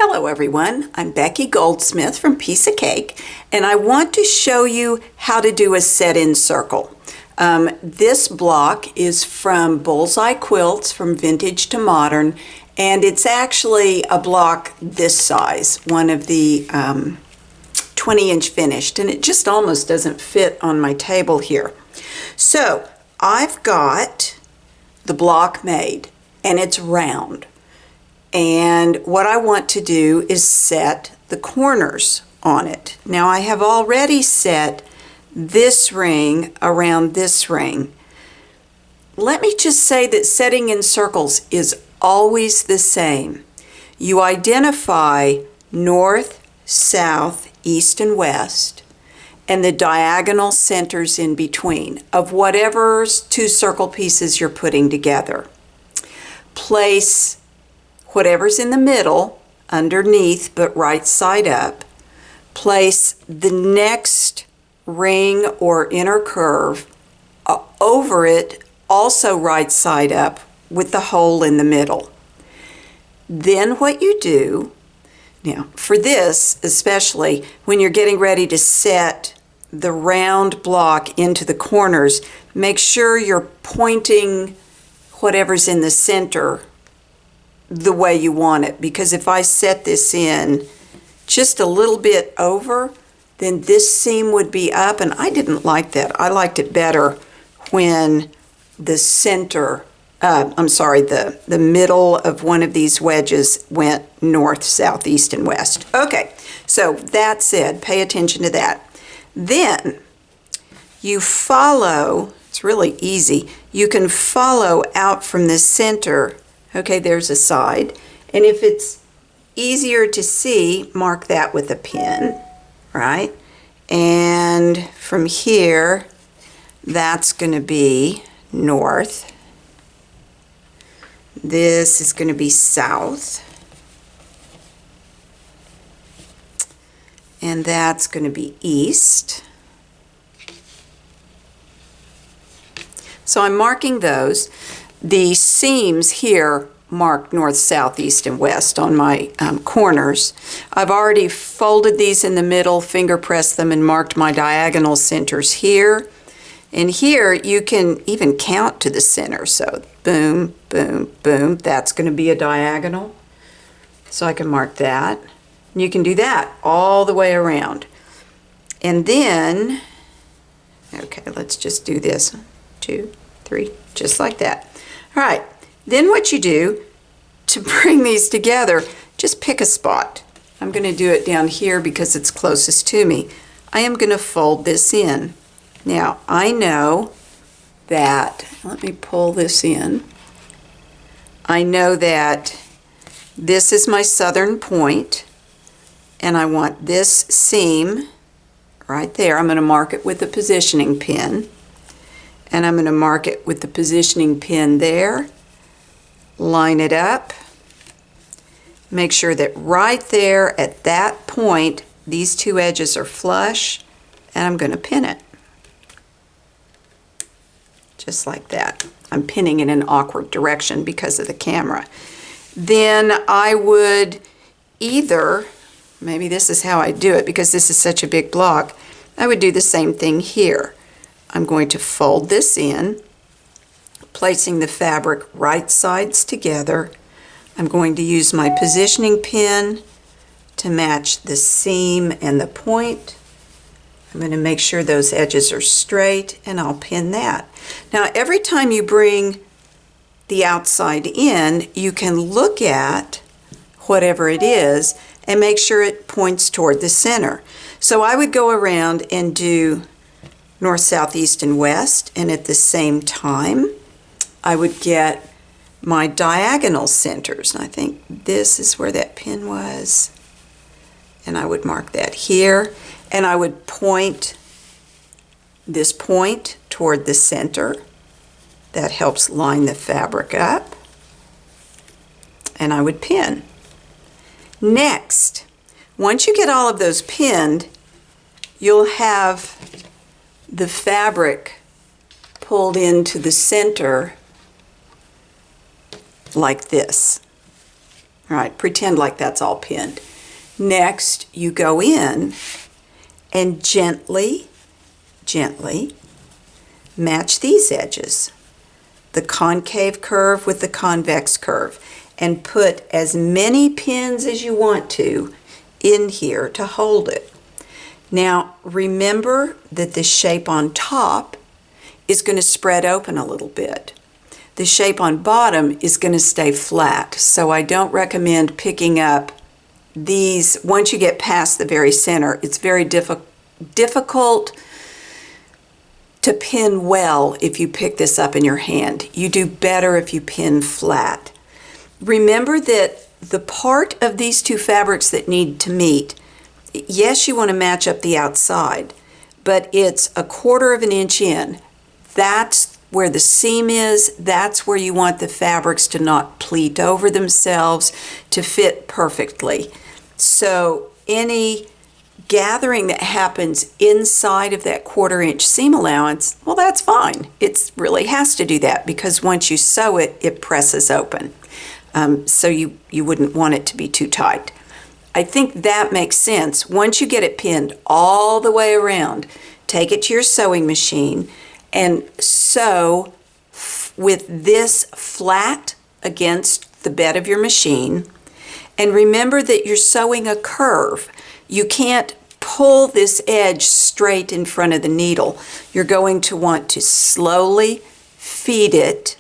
Hello everyone, I'm Becky Goldsmith from Piece of Cake, and I want to show you how to do a set-in circle. This block is from Bullseye Quilts, from vintage to modern, and it's actually a block this size, one of the 20-inch finished, and it just almost doesn't fit on my table here. So I've got the block made, and it's round. And what I want to do is set the corners on it. Now I have already set this ring around this ring. Let me just say that setting in circles is always the same. You identify north, south, east, and west, and the diagonal centers in between of whatever two circle pieces you're putting together. Place whatever's in the middle, underneath but right side up. Place the next ring or inner curve over it, also right side up, with the hole in the middle. Then what you do, now for this especially, when you're getting ready to set the round block into the corners, make sure you're pointing whatever's in the center the way you want it, because if I set this in just a little bit over, then this seam would be up, and I didn't like that. I liked it better when the center, the middle of one of these wedges went north, south, east, and west. Okay, so that said, pay attention to that. Then you follow, it's really easy, you can follow out from the center. Okay, there's a side, and if it's easier to see, mark that with a pin, right? And from here, that's going to be north. This is going to be south. And that's going to be east. So I'm marking those. The seams here mark north, south, east, and west on my corners. I've already folded these in the middle, finger pressed them, and marked my diagonal centers here. And here you can even count to the center. So boom, boom, boom. That's going to be a diagonal. So I can mark that. And you can do that all the way around. And then, okay, let's just do this. 1, 2, 3, just like that. All right, then what you do to bring these together, just pick a spot. I'm going to do it down here because it's closest to me. I am going to fold this in. Now, I know that, let me pull this in. I know that this is my southern point, and I want this seam right there. I'm going to mark it with a positioning pin. And I'm going to mark it with the positioning pin there, line it up, make sure that right there at that point, these two edges are flush, and I'm going to pin it. Just like that. I'm pinning in an awkward direction because of the camera. Then I would either, maybe this is how I do it because this is such a big block, I would do the same thing here. I'm going to fold this in, placing the fabric right sides together. I'm going to use my positioning pin to match the seam and the point. I'm going to make sure those edges are straight, and I'll pin that. Now, every time you bring the outside in, you can look at whatever it is and make sure it points toward the center. So I would go around and do north, south, east, and west, and at the same time I would get my diagonal centers, and I think this is where that pin was, and I would mark that here, and I would point this point toward the center. That helps line the fabric up, and I would pin. Next, once you get all of those pinned, you'll have the fabric pulled into the center like this. All right, pretend like that's all pinned. Next, you go in and gently match these edges, the concave curve with the convex curve, and put as many pins as you want to in here to hold it. Now, remember that the shape on top is going to spread open a little bit. The shape on bottom is going to stay flat, so I don't recommend picking up these. Once you get past the very center, it's very difficult to pin well if you pick this up in your hand. You do better if you pin flat. Remember that the part of these two fabrics that need to meet, yes, you want to match up the outside, but it's 1/4 of an inch in. That's where the seam is. That's where you want the fabrics to not pleat over themselves, to fit perfectly. So any gathering that happens inside of that 1/4 inch seam allowance, well, that's fine. It really has to do that because once you sew it, it presses open. So you wouldn't want it to be too tight. I think that makes sense. Once you get it pinned all the way around, take it to your sewing machine and sew with this flat against the bed of your machine. And remember that you're sewing a curve. You can't pull this edge straight in front of the needle. You're going to want to slowly feed it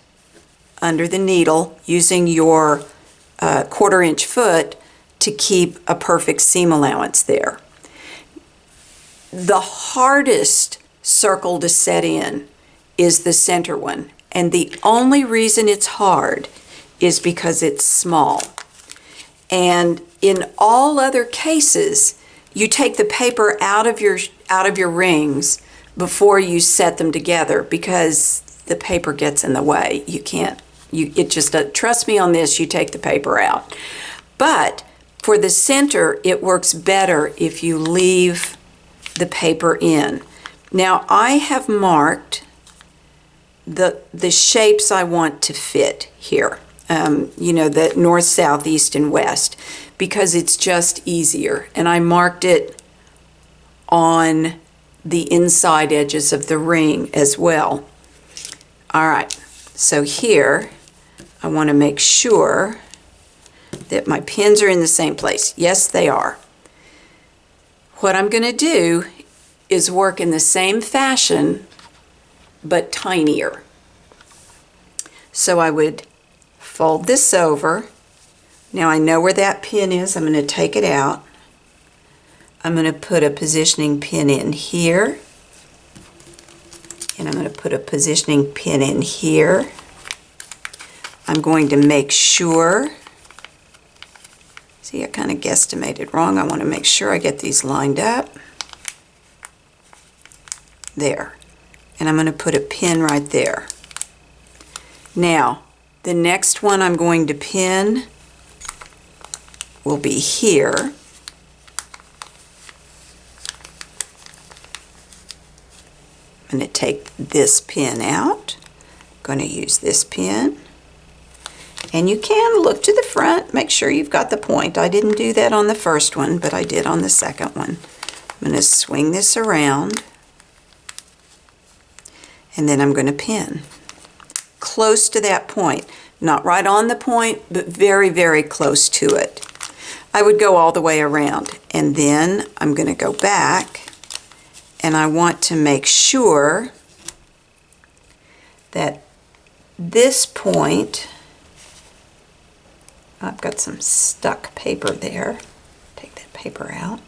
under the needle using your 1/4 inch foot to keep a perfect seam allowance there. The hardest circle to set in is the center one, and the only reason it's hard is because it's small. And in all other cases, you take the paper out of your rings before you set them together because the paper gets in the way. Trust me on this, you take the paper out. But for the center, it works better if you leave the paper in. Now, I have marked the shapes I want to fit here, the north, south, east, and west, because it's just easier. And I marked it on the inside edges of the ring as well. All right, so here I want to make sure that my pins are in the same place. Yes, they are. What I'm going to do is work in the same fashion but tinier. So I would fold this over. Now I know where that pin is. I'm going to take it out. I'm going to put a positioning pin in here. And I'm going to put a positioning pin in here. I'm going to make sure, see, I kind of guesstimated wrong. I want to make sure I get these lined up. There. And I'm going to put a pin right there. Now, the next one I'm going to pin will be here. I'm going to take this pin out. I'm going to use this pin. And you can look to the front, make sure you've got the point. I didn't do that on the first one, but I did on the second one. I'm going to swing this around. And then I'm going to pin close to that point. Not right on the point, but very, very close to it. I would go all the way around. And then I'm going to go back, and I want to make sure that this point, I've got some stuck paper there. Take that paper out.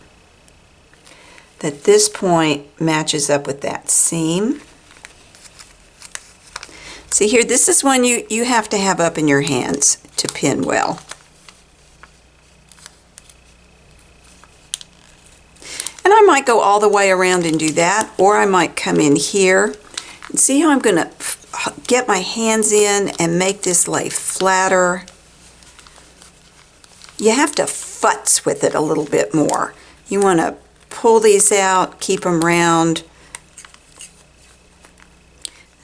That this point matches up with that seam. See here, this is one you have to have up in your hands to pin well. And I might go all the way around and do that, or I might come in here. And see how I'm going to get my hands in and make this lay flatter. You have to futz with it a little bit more. You want to pull these out, keep them round.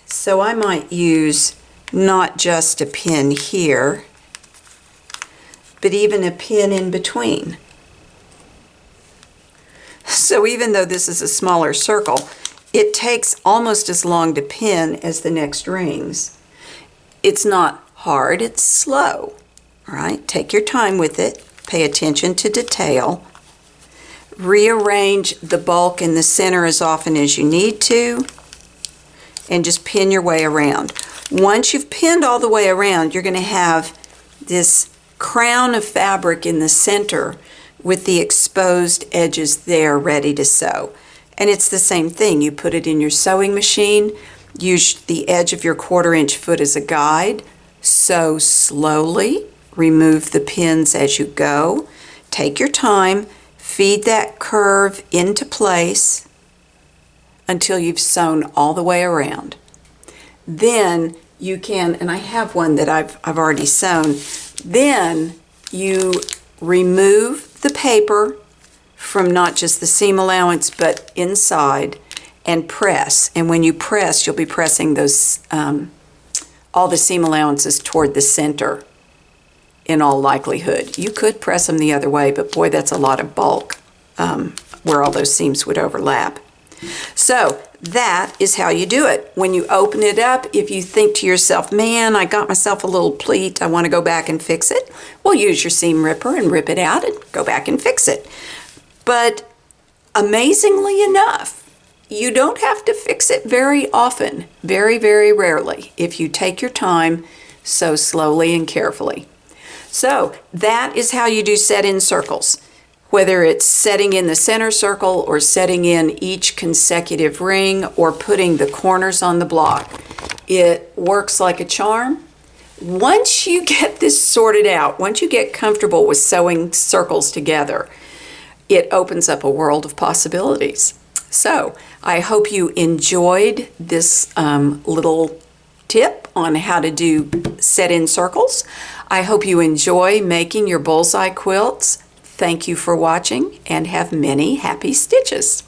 So I might use not just a pin here, but even a pin in between. So even though this is a smaller circle, it takes almost as long to pin as the next rings. It's not hard, it's slow. All right, take your time with it. Pay attention to detail. Rearrange the bulk in the center as often as you need to, and just pin your way around. Once you've pinned all the way around, you're going to have this crown of fabric in the center with the exposed edges there ready to sew. And it's the same thing. You put it in your sewing machine, use the edge of your 1/4 inch foot as a guide, sew slowly, remove the pins as you go, take your time, feed that curve into place until you've sewn all the way around. Then you can, and I have one that I've already sewn, then you remove the paper from not just the seam allowance but inside and press. And when you press, you'll be pressing those all the seam allowances toward the center in all likelihood. You could press them the other way, but boy, that's a lot of bulk where all those seams would overlap. So that is how you do it. When you open it up, if you think to yourself, man, I got myself a little pleat, I want to go back and fix it, well, use your seam ripper and rip it out and go back and fix it. But amazingly enough, you don't have to fix it very often, very, very rarely, if you take your time, sew slowly and carefully. So that is how you do set-in circles. Whether it's setting in the center circle or setting in each consecutive ring or putting the corners on the block, it works like a charm. Once you get this sorted out, once you get comfortable with sewing circles together, it opens up a world of possibilities. So I hope you enjoyed this little tip on how to do set-in circles. I hope you enjoy making your bullseye quilts. Thank you for watching and have many happy stitches.